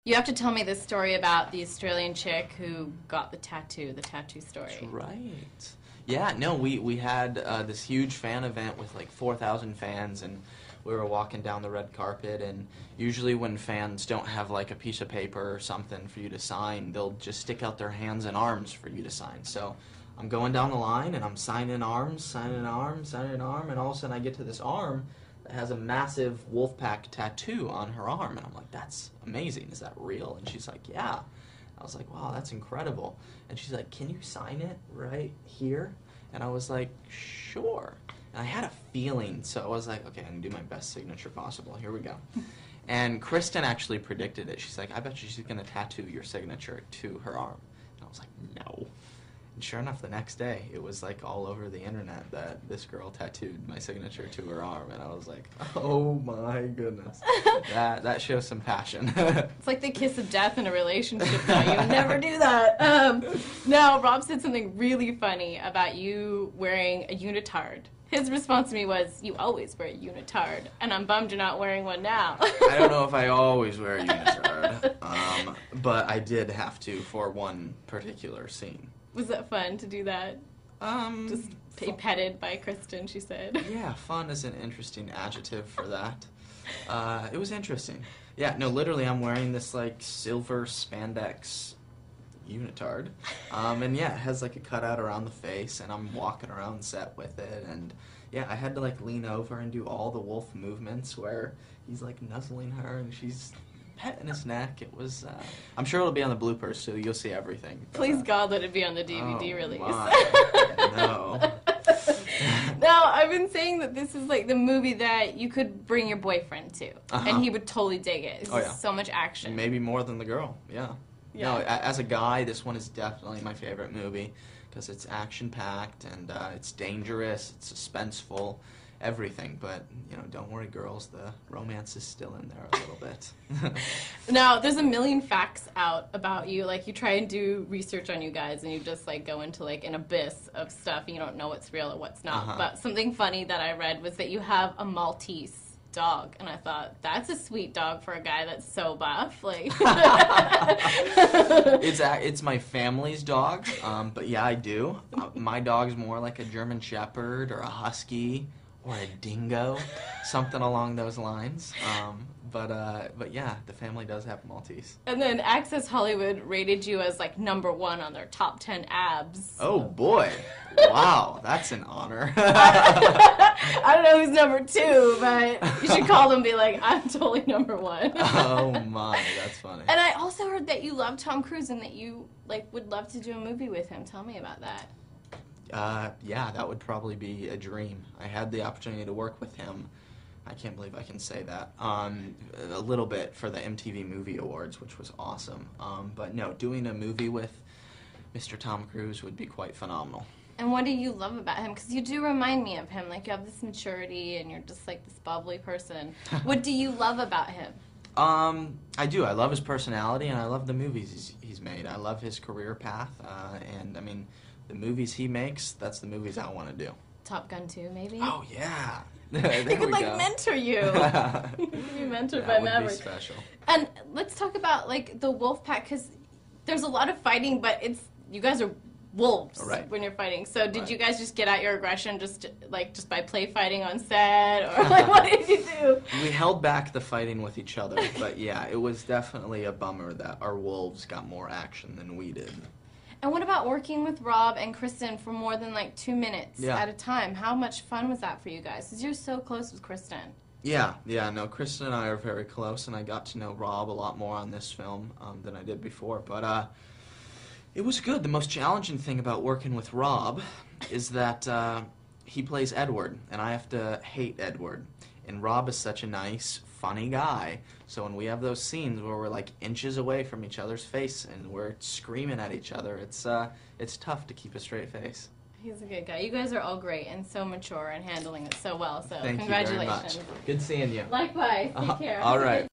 You have to tell me this story about the Australian chick who got the tattoo story. That's right. Yeah, no, we had this huge fan event with like 4,000 fans, and we were walking down the red carpet, and usually when fans don't have like a piece of paper or something for you to sign, they'll just stick out their hands and arms for you to sign. So I'm going down the line, and I'm signing arms, signing an arm, signing an arm, and all of a sudden I get to this arm that has a massive Wolfpack tattoo on her arm, and I'm like, that's amazing, is that real? And she's like, yeah. I was like, wow, that's incredible. And she's like, can you sign it right here? And I was like, sure. And I had a feeling, so I was like, okay, I'm gonna do my best signature possible. Here we go. And Kristen actually predicted it. She's like, I bet you she's gonna tattoo your signature to her arm. And I was like, no. And sure enough, the next day, it was like all over the internet that this girl tattooed my signature to her arm, and I was like, oh my goodness. That shows some passion. It's like the kiss of death in a relationship now. You would never do that. Now, Rob said something really funny about you wearing a unitard. His response to me was, you always wear a unitard, and I'm bummed you're not wearing one now. I don't know if I always wear a unitard, but I did have to for one particular scene. Was it fun to do that? Just be petted by Kristen, she said. Yeah, fun is an interesting adjective for that. It was interesting. Yeah, no, literally I'm wearing this like silver spandex unitard. And yeah, it has like a cutout around the face, and I'm walking around set with it, and yeah, I had to like lean over and do all the wolf movements where he's like nuzzling her and she's petting his neck. It was, I'm sure it'll be on the bloopers, so you'll see everything. But, please God, let it be on the DVD release. No. Now, I've been saying that this is like the movie that you could bring your boyfriend to, and he would totally dig it. It's so much action. Maybe more than the girl, yeah. No, as a guy, this one is definitely my favorite movie because it's action-packed, and it's dangerous, it's suspenseful, everything. But, you know, don't worry, girls, the romance is still in there a little bit. Now, there's a million facts out about you. Like, you try and do research on you guys, and you just, like, go into, like, an abyss of stuff, and you don't know what's real or what's not. But something funny that I read was that you have a Maltese dog, and I thought, that's a sweet dog for a guy that's so buff. Like, it's my family's dog, but yeah, I do. My dog's more like a German Shepherd or a Husky or a dingo, something along those lines. But yeah, the family does have Maltese. And then Access Hollywood rated you as like #1 on their top 10 abs. Oh boy. Wow, that's an honor. I don't know who's #2, but you should call them and be like, I'm totally #1. Oh my, that's funny. And I also heard that you love Tom Cruise and that you like would love to do a movie with him. Tell me about that. Yeah, that would probably be a dream. I had the opportunity to work with him. I can't believe I can say that. A little bit for the MTV Movie Awards, which was awesome. But no, doing a movie with Mr. Tom Cruise would be quite phenomenal. And what do you love about him? Because you do remind me of him. Like, you have this maturity, and you're just like this bubbly person. What do you love about him? I do. I love his personality, and I love the movies he's made. I love his career path, and I mean, the movies he makes, that's the movies I want to do. Top Gun 2, maybe? Oh, yeah. They could, like, mentor you. You could be mentored by Maverick. That would be special. And let's talk about, like, the Wolfpack, because there's a lot of fighting, but you guys are wolves when you're fighting. So did you guys just get out your aggression just by play fighting on set, or like what did you do? We held back the fighting with each other, but yeah, it was definitely a bummer that our wolves got more action than we did. And what about working with Rob and Kristen for more than like 2 minutes at a time? How much fun was that for you guys? Because you're so close with Kristen. Yeah, no, Kristen and I are very close, and I got to know Rob a lot more on this film than I did before. But it was good. The most challenging thing about working with Rob is that he plays Edward, and I have to hate Edward. And Rob is such a nice, funny guy. So when we have those scenes where we're like inches away from each other's face and we're screaming at each other, it's tough to keep a straight face. He's a good guy. You guys are all great and so mature and handling it so well. So Thank congratulations. you very much. Good seeing you. Likewise. Take care. All right.